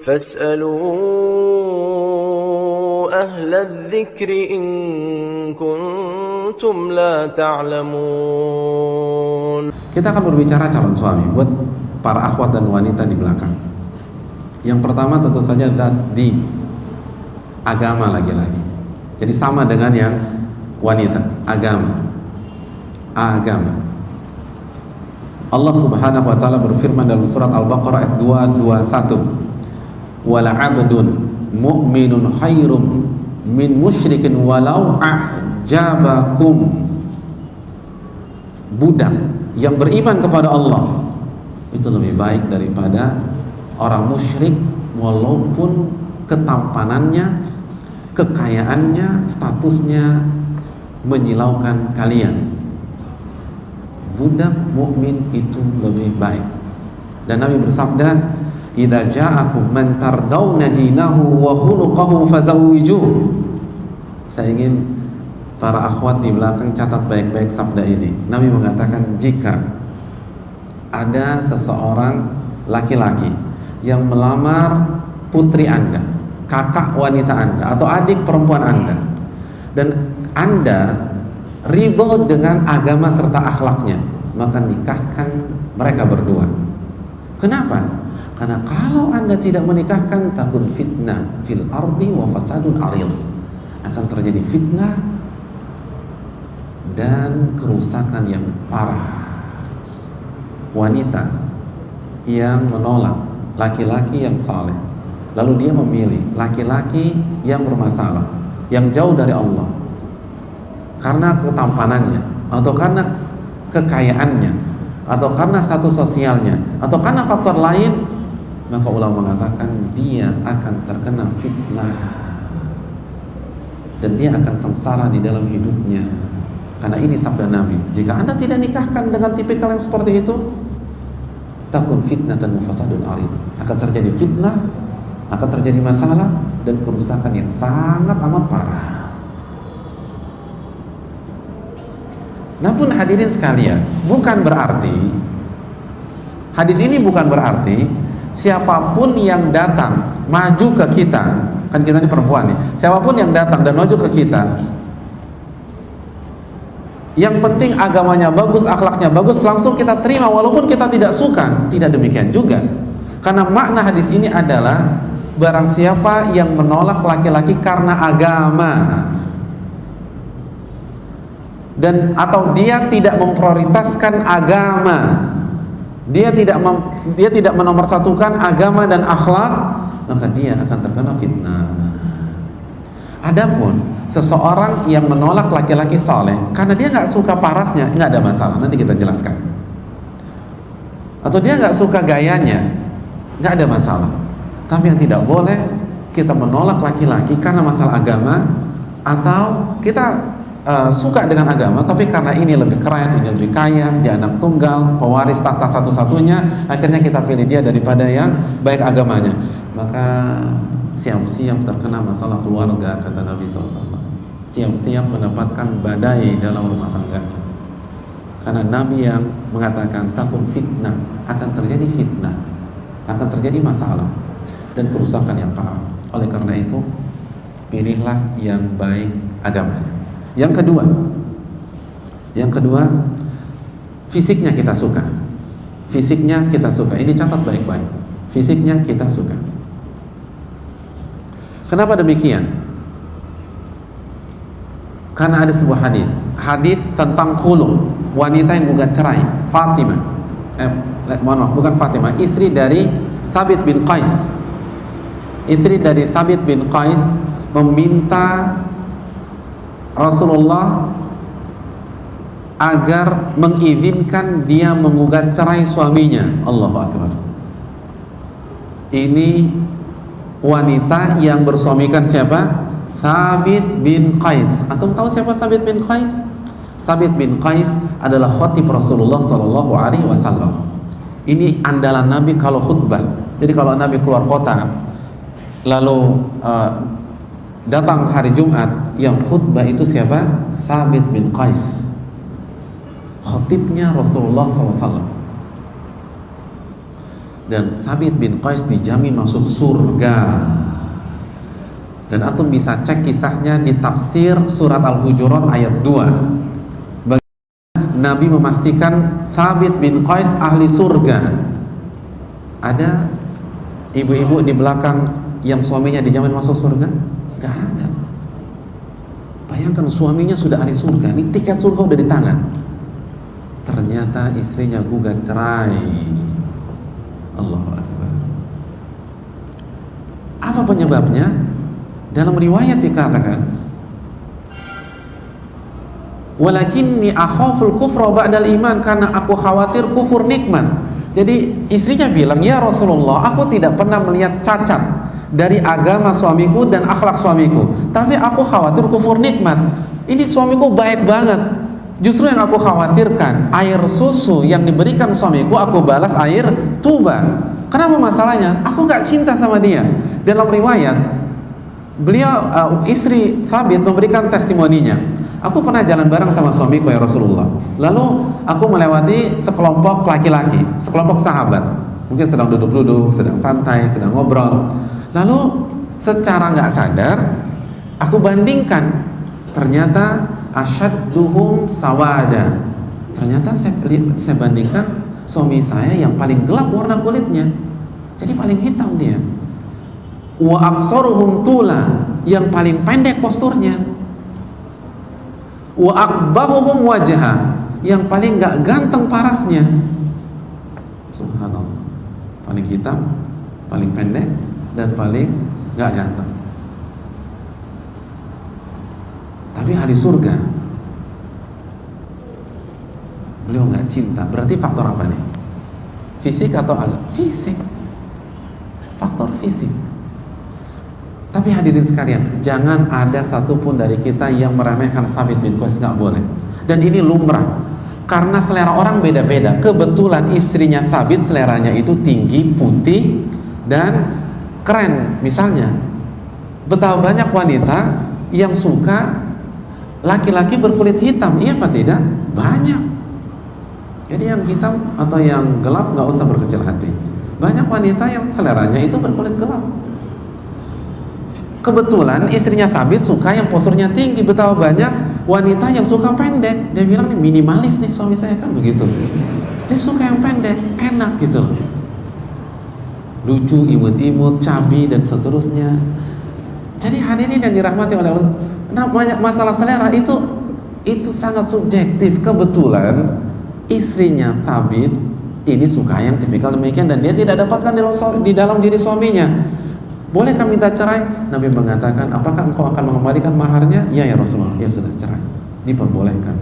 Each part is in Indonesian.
فاسألوا أهل الذكر إن كنتم لا تعلمون. Kita akan berbicara calon suami buat para akhwat dan wanita di belakang. Yang pertama tentu saja di agama lagi-lagi. Jadi sama dengan yang wanita, agama. Allah Subhanahu wa taala berfirman dalam surat Al-Baqarah ayat 221. Wala 'abdun mu'minun khairum min musyrikin walau a'jabakum. Budak yang beriman kepada Allah itu lebih baik daripada orang musyrik walaupun ketampanannya, kekayaannya, statusnya menyilaukan kalian. Budak mukmin itu lebih baik. Dan Nabi bersabda, "Idza ja'akum man tardawna dinahu wa khuluquhu fazawwijuh." Saya ingin para akhwat di belakang catat baik-baik sabda ini. Nabi mengatakan, jika ada seseorang laki-laki yang melamar putri Anda, kakak wanita Anda, atau adik perempuan Anda, dan Anda ridho dengan agama serta akhlaknya, maka nikahkan mereka berdua. Kenapa? Karena kalau Anda tidak menikahkan, takun fitnah fil ardi wa fasadun arid. Akan terjadi fitnah dan kerusakan yang parah. Wanita yang menolak laki-laki yang saleh, lalu dia memilih laki-laki yang bermasalah, yang jauh dari Allah, karena ketampanannya, atau karena kekayaannya, atau karena status sosialnya, atau karena faktor lain, maka ulama mengatakan dia akan terkena fitnah dan dia akan sengsara di dalam hidupnya. Karena ini sabda Nabi, jika Anda tidak nikahkan dengan tipikal yang seperti itu, takun fitnah dan fasadun arid, akan terjadi fitnah, akan terjadi masalah dan kerusakan yang sangat amat parah. Namun hadirin sekalian, bukan berarti, hadis ini bukan berarti siapapun yang datang maju ke kita, kan kita ini perempuan nih, siapapun yang datang dan maju ke kita, yang penting agamanya bagus, akhlaknya bagus, langsung kita terima walaupun kita tidak suka. Tidak demikian juga. Karena makna hadis ini adalah barang siapa yang menolak laki-laki karena agama, dan atau dia tidak memprioritaskan agama, dia tidak menomorsatukan agama dan akhlak, maka dia akan terkena fitnah. Adapun seseorang yang menolak laki-laki saleh karena dia nggak suka parasnya, nggak ada masalah, nanti kita jelaskan. Atau dia nggak suka gayanya, nggak ada masalah. Tapi yang tidak boleh, kita menolak laki-laki karena masalah agama, atau kita suka dengan agama, tapi karena ini lebih keren, ini lebih kaya, dia anak tunggal, pewaris tahta satu-satunya, akhirnya kita pilih dia daripada yang baik agamanya. Maka siap-siap terkena masalah keluarga, kata Nabi SAW. Tiap-tiap mendapatkan badai dalam rumah tangganya. Karena Nabi yang mengatakan takun fitnah, akan terjadi fitnah, akan terjadi masalah dan kerusakan yang parah. Oleh karena itu, pilihlah yang baik agamanya. Yang kedua, fisiknya kita suka. Fisiknya kita suka. Ini catat baik-baik. Fisiknya kita suka. Kenapa demikian? Karena ada sebuah hadis tentang khulu, wanita yang gugat cerai, Fatimah. Bukan Fatimah, istri dari Thabit bin Qais. Istri dari Thabit bin Qais meminta Rasulullah agar mengizinkan dia menggugat cerai suaminya. Allahu Akbar. Ini wanita yang bersuamikan siapa? Thabit bin Qais. Antum tahu siapa Thabit bin Qais? Thabit bin Qais adalah khatib Rasulullah Sallallahu Alaihi Wasallam. Ini andalan Nabi kalau khutbah. Jadi kalau Nabi keluar kota, lalu datang hari Jumat, yang khutbah itu siapa? Thabit bin Qais, khatibnya Rasulullah SAW. dan Thabit bin Qais dijamin masuk surga. Dan antum bisa cek kisahnya di tafsir surat Al-Hujurat ayat 2. Bagaimana Nabi memastikan Thabit bin Qais ahli surga. Ada ibu-ibu di belakang yang suaminya dijamin masuk surga? Gak ada. Bayangkan suaminya sudah ahli surga, ini tiket surga udah di tangan. Ternyata istrinya gugat cerai. Allahu Akbar. Apa penyebabnya? Dalam riwayat dikatakan, walakinni akhaful kufra ba'dal iman, karena aku khawatir kufur nikmat. Jadi istrinya bilang, ya Rasulullah, aku tidak pernah melihat cacat dari agama suamiku dan akhlak suamiku, tapi aku khawatir kufur nikmat. Ini suamiku baik banget. Justru yang aku khawatirkan, air susu yang diberikan suamiku aku balas air tuba. Kenapa masalahnya? Aku gak cinta sama dia. Dalam riwayat, beliau istri Thabit memberikan testimoninya. Aku pernah jalan bareng sama suamiku ya Rasulullah. Lalu aku melewati sekelompok laki-laki, sekelompok sahabat. Mungkin sedang duduk-duduk, sedang santai, sedang ngobrol. Lalu secara nggak sadar aku bandingkan. Ternyata asyadduhum sawada. Ternyata saya bandingkan suami saya yang paling gelap warna kulitnya. Jadi paling hitam dia. Wa aqsaruhum tula, yang paling pendek posturnya. Wa aqbahuhum wajha, yang paling gak ganteng parasnya. Subhanallah. Paling hitam, paling pendek, dan paling gak ganteng. Tapi ahli surga. Beliau gak cinta. Berarti faktor apa nih? Fisik atau agama? Fisik. Faktor fisik. Tapi hadirin sekalian, jangan ada satupun dari kita yang meremehkan Thabit bin Qais, nggak boleh. Dan ini lumrah, karena selera orang beda-beda. Kebetulan istrinya Thabit seleranya itu tinggi, putih, dan keren. Misalnya, betapa banyak wanita yang suka laki-laki berkulit hitam, iya apa tidak? Banyak. Jadi yang hitam atau yang gelap nggak usah berkecil hati. Banyak wanita yang seleranya itu berkulit gelap. Kebetulan istrinya Thabit suka yang posturnya tinggi. Betapa banyak wanita yang suka pendek. Dia bilang, nih minimalis nih suami saya, kan begitu. Dia suka yang pendek, enak gitu loh. Lucu, imut-imut, cabi, dan seterusnya. Jadi hadirin yang dirahmati oleh Allah, nah, masalah selera itu sangat subjektif. Kebetulan istrinya Thabit ini suka yang tipikal demikian, dan dia tidak dapatkan di dalam diri suaminya. Bolehkah minta cerai? Nabi mengatakan, apakah engkau akan mengembalikan maharnya? Ya Rasulullah. Ya sudah, cerai. Diperbolehkan.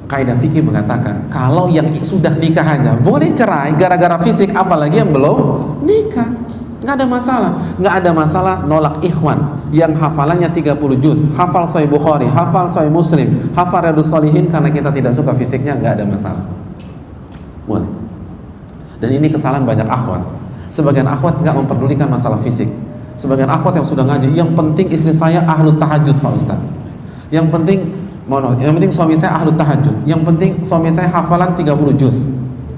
Kaidah fikih mengatakan, kalau yang sudah nikah aja boleh cerai gara-gara fisik, apalagi yang belum nikah. Nggak ada masalah. Nggak ada masalah nolak ikhwan yang hafalannya 30 juz, hafal Sahih Bukhari, hafal Sahih Muslim, hafal Riyadhus Shalihin, karena kita tidak suka fisiknya, nggak ada masalah. Boleh. Dan ini kesalahan banyak akhwat. Sebagian akhwat nggak memperdulikan masalah fisik. Sebagian akhwat yang sudah ngaji, yang penting istri saya ahlu tahajud Pak Ustaz. Yang penting suami saya ahlu tahajud. Yang penting suami saya hafalan 30 juz.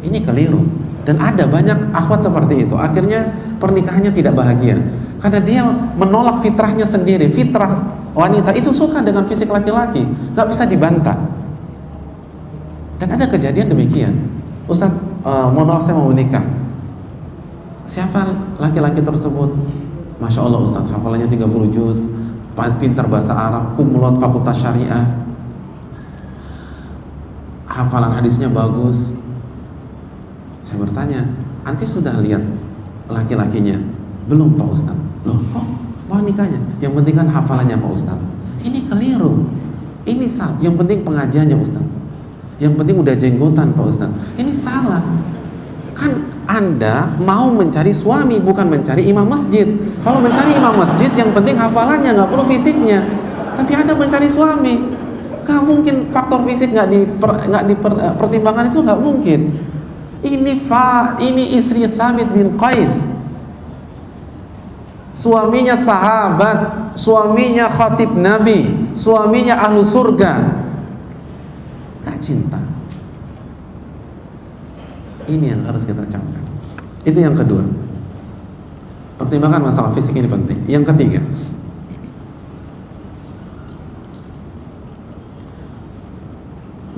Ini keliru. Dan ada banyak akhwat seperti itu. Akhirnya pernikahannya tidak bahagia. Karena dia menolak fitrahnya sendiri. Fitrah wanita itu suka dengan fisik laki-laki, nggak bisa dibantah. Dan ada kejadian demikian. Ustaz, mohon maaf saya mau menikah. Siapa laki-laki tersebut? Masya Allah Ustaz, hafalannya 30 juz, pintar bahasa Arab, kumulot fakultas syariah, hafalan hadisnya bagus. Saya bertanya, anti sudah lihat laki-lakinya? Belum Pak Ustaz. Loh kok mau nikahnya? Yang penting kan hafalannya Pak Ustaz. Ini keliru. Ini salah. Yang penting pengajiannya Ustaz. Yang penting udah jenggotan Pak Ustaz. Ini salah. Kan Anda mau mencari suami, bukan mencari imam masjid. Kalau mencari imam masjid, yang penting hafalannya, nggak perlu fisiknya. Tapi Anda mencari suami, nggak mungkin faktor fisik nggak dipertimbangkan, itu nggak mungkin. Ini istri Thabit bin Qais, suaminya sahabat, suaminya khatib Nabi, suaminya ahlu surga, nggak cinta. Ini yang harus kita camkan. Itu yang kedua. Pertimbangan masalah fisik ini penting. Yang ketiga,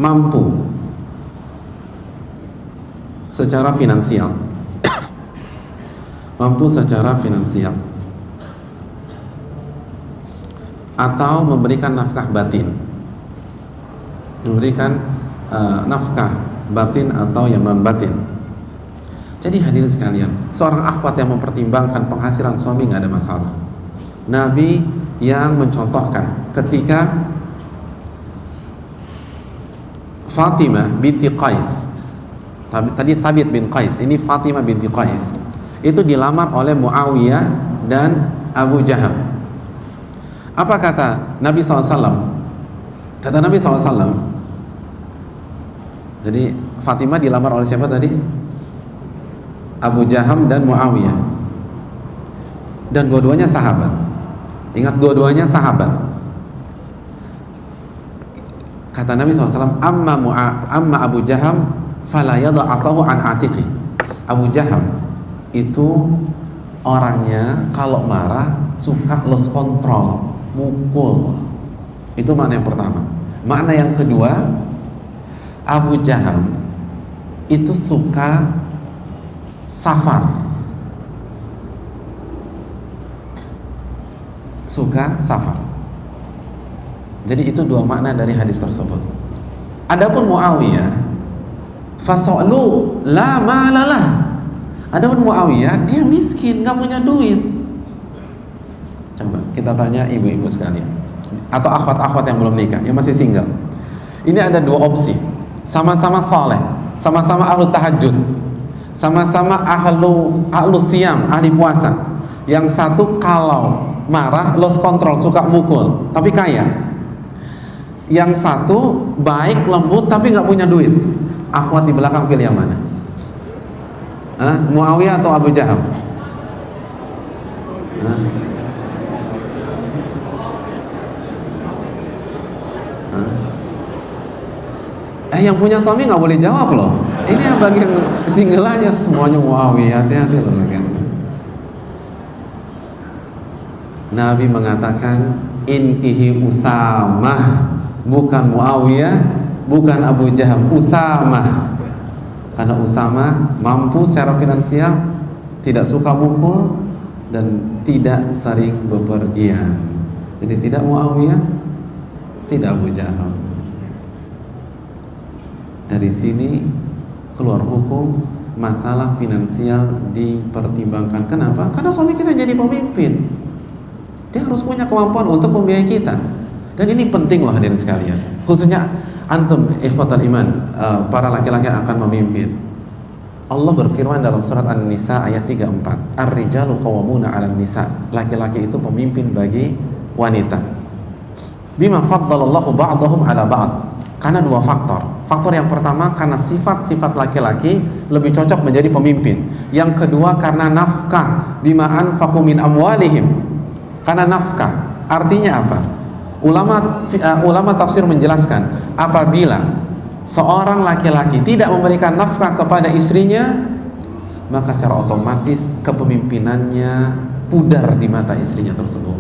mampu secara finansial. Mampu secara finansial atau memberikan nafkah batin, memberikan nafkah batin atau yang non batin. Jadi hadirin sekalian, seorang akhwat yang mempertimbangkan penghasilan suami nggak ada masalah. Nabi yang mencontohkan ketika Fatimah binti Qais, tadi Thabit bin Qais, ini Fatimah binti Qais, itu dilamar oleh Muawiyah dan Abu Jahal. Apa kata Nabi SAW? Kata Nabi SAW, jadi Fatimah dilamar oleh siapa tadi? Abu Jaham dan Muawiyah. Dan dua-duanya sahabat. Ingat, dua-duanya sahabat. Kata Nabi SAW, amma Abu Jaham fala yadha asahu an atiqi. Abu Jaham itu orangnya kalau marah suka lost control, mukul. Itu makna yang pertama. Makna yang kedua, Abu Jaham itu suka safar, suka safar. Jadi itu dua makna dari hadis tersebut. Adapun Muawiyah, faso'lu la malalah. Adapun Muawiyah, dia miskin, nggak punya duit. Coba kita tanya ibu-ibu sekalian, atau akhwat-akhwat yang belum nikah, yang masih single. Ini ada dua opsi. Sama-sama soleh, sama-sama ahlu tahajud, sama-sama ahlu siam, ahli puasa. Yang satu kalau marah lost control, suka mukul, tapi kaya. Yang satu baik, lembut, tapi nggak punya duit. Akhwat di belakang pilih yang mana? Muawiyah atau Abu Jaham? Yang punya suami nggak boleh jawab loh. Ini yang bagian single aja semuanya Muawiyah, hati-hati loh. Nabi mengatakan inkihi Usamah, bukan Muawiyah, bukan Abu Jaham, Usamah. Karena Usamah mampu secara finansial, tidak suka mukul dan tidak sering bepergian. Jadi tidak Muawiyah, tidak Abu Jaham. Dari sini keluar hukum masalah finansial dipertimbangkan. Kenapa? Karena suami kita jadi pemimpin, dia harus punya kemampuan untuk membiayai kita. Dan ini penting loh hadirin sekalian, khususnya antum ikhwatal iman, para laki-laki yang akan memimpin. Allah berfirman dalam surat An-Nisa ayat 34, Ar-rijalu qawwamuna 'alan nisa. Laki-laki itu pemimpin bagi wanita. Bima faddalallahu ba'dahum 'ala ba'd. Karena dua faktor. Faktor yang pertama karena sifat-sifat laki-laki lebih cocok menjadi pemimpin. Yang kedua karena nafkah, bima anfaqu min amwalihim. Karena nafkah. Artinya apa? Ulama tafsir menjelaskan, apabila seorang laki-laki tidak memberikan nafkah kepada istrinya, maka secara otomatis kepemimpinannya pudar di mata istrinya tersebut.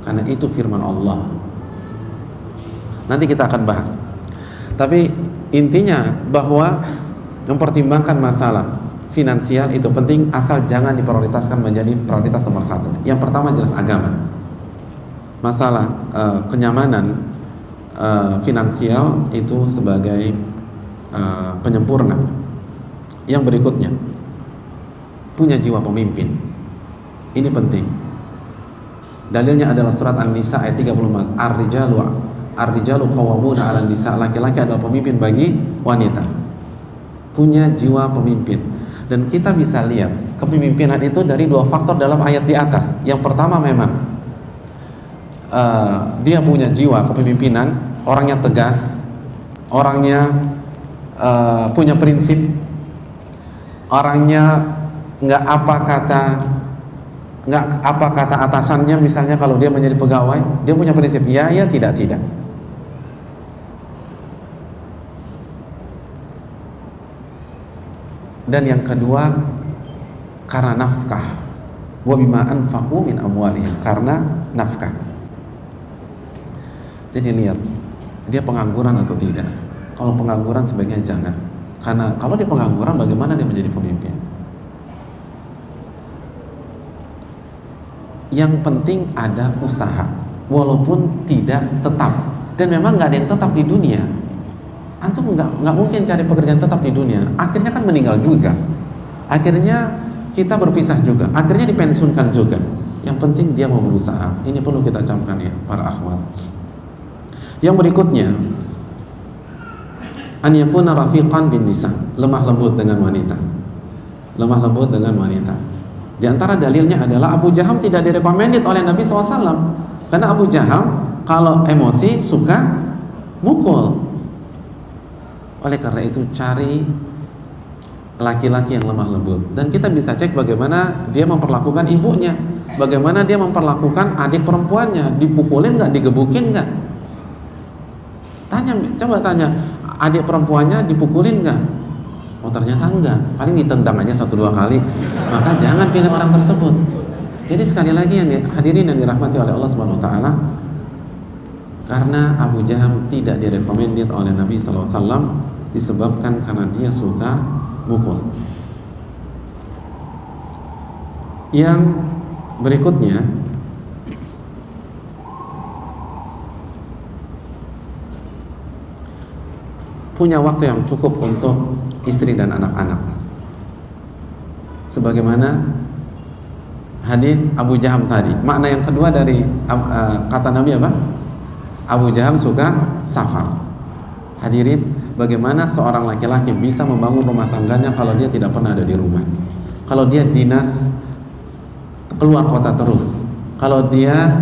Karena itu firman Allah. Nanti kita akan bahas. Tapi intinya bahwa mempertimbangkan masalah finansial itu penting, asal jangan diprioritaskan menjadi prioritas nomor satu. Yang pertama jelas agama. Masalah kenyamanan finansial itu sebagai penyempurna. Yang berikutnya, punya jiwa pemimpin. Ini penting. Dalilnya adalah surat An-Nisa ayat 34. Ar-rijalu qawwamuna 'alan nisa. Laki-laki adalah pemimpin bagi wanita. Punya jiwa pemimpin. Dan kita bisa lihat kepemimpinan itu dari dua faktor dalam ayat di atas. Yang pertama memang dia punya jiwa kepemimpinan, orangnya tegas, orangnya punya prinsip, orangnya nggak apa kata atasannya. Misalnya kalau dia menjadi pegawai, dia punya prinsip, ya tidak. Dan yang kedua karena nafkah. Wa bima anfaqu min amwalihim, karena nafkah. Jadi lihat, dia pengangguran atau tidak. Kalau pengangguran sebaiknya jangan. Karena kalau dia pengangguran, bagaimana dia menjadi pemimpin? Yang penting ada usaha, walaupun tidak tetap. Dan memang nggak ada yang tetap di dunia. Antum nggak mungkin cari pekerjaan tetap di dunia. Akhirnya kan meninggal juga. Akhirnya kita berpisah juga. Akhirnya dipensiunkan juga. Yang penting dia mau berusaha. Ini perlu kita camkan ya, para akhwat. Yang berikutnya, an yakuna rafiqan bin nisa, lemah lembut dengan wanita. Lemah lembut dengan wanita. Di antara dalilnya adalah Abu Jaham tidak direkomendit oleh Nabi SAW. Karena Abu Jaham kalau emosi suka mukul. Oleh karena itu cari laki-laki yang lemah lembut. Dan kita bisa cek bagaimana dia memperlakukan ibunya, bagaimana dia memperlakukan adik perempuannya. Dipukulin nggak, digebukin nggak? Coba tanya, adik perempuannya dipukulin nggak? Oh ternyata enggak, paling ditendang aja 1-2 kali. Maka jangan pilih orang tersebut. Jadi sekali lagi yang hadirin yang dirahmati oleh Allah Subhanahu Wa Taala, karena Abu Jaham tidak direkomendit oleh Nabi SAW disebabkan karena dia suka mukul. Yang berikutnya, punya waktu yang cukup untuk istri dan anak-anak. Sebagaimana hadis Abu Jaham tadi. Makna yang kedua dari kata Nabi apa? Abu Jaham suka safar. Hadirin, bagaimana seorang laki-laki bisa membangun rumah tangganya kalau dia tidak pernah ada di rumah? Kalau dia dinas keluar kota terus, kalau dia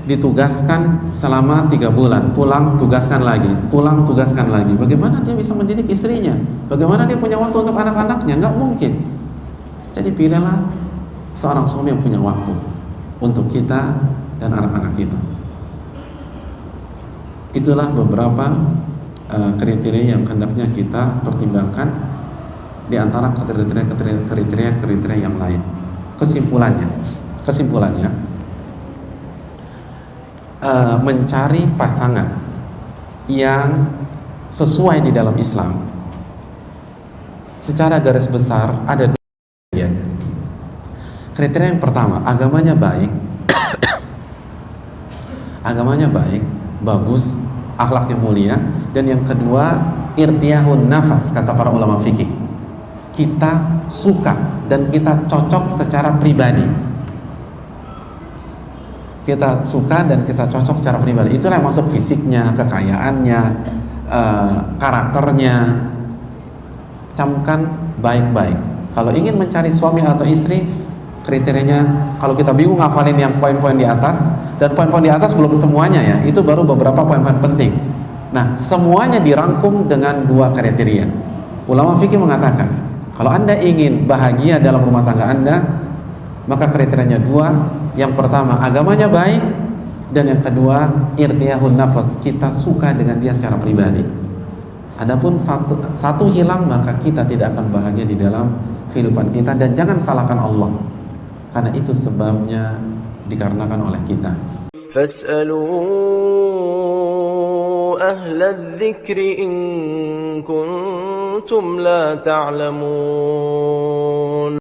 ditugaskan selama 3 bulan, pulang tugaskan lagi, pulang tugaskan lagi, bagaimana dia bisa mendidik istrinya? Bagaimana dia punya waktu untuk anak-anaknya? Nggak mungkin. Jadi pilihlah seorang suami yang punya waktu untuk kita dan anak-anak kita. Itulah beberapa kriteria yang hendaknya kita pertimbangkan di antara kriteria yang lain. Kesimpulannya, mencari pasangan yang sesuai di dalam Islam, secara garis besar ada 2 kriterianya. Kriteria yang pertama, agamanya baik, bagus, akhlaknya mulia. Dan yang kedua, irtiyahun nafas, kata para ulama fikih, kita suka dan kita cocok secara pribadi. Kita suka dan kita cocok secara pribadi. Itulah yang masuk fisiknya, kekayaannya, karakternya. Camkan baik-baik. Kalau ingin mencari suami atau istri, kriterianya, kalau kita bingung ngapalin yang poin-poin di atas, dan poin-poin di atas belum semuanya ya, itu baru beberapa poin-poin penting. Nah, semuanya dirangkum dengan 2 kriteria. Ulama fikih mengatakan, kalau Anda ingin bahagia dalam rumah tangga Anda, maka kriterianya 2. Yang pertama, agamanya baik, dan yang kedua, irtiyahun nafas, kita suka dengan dia secara pribadi. Adapun satu hilang, maka kita tidak akan bahagia di dalam kehidupan kita. Dan jangan salahkan Allah, karena itu sebabnya dikarenakan oleh kita. فاسألوا أهل الذكر إن كنتم لا تعلمون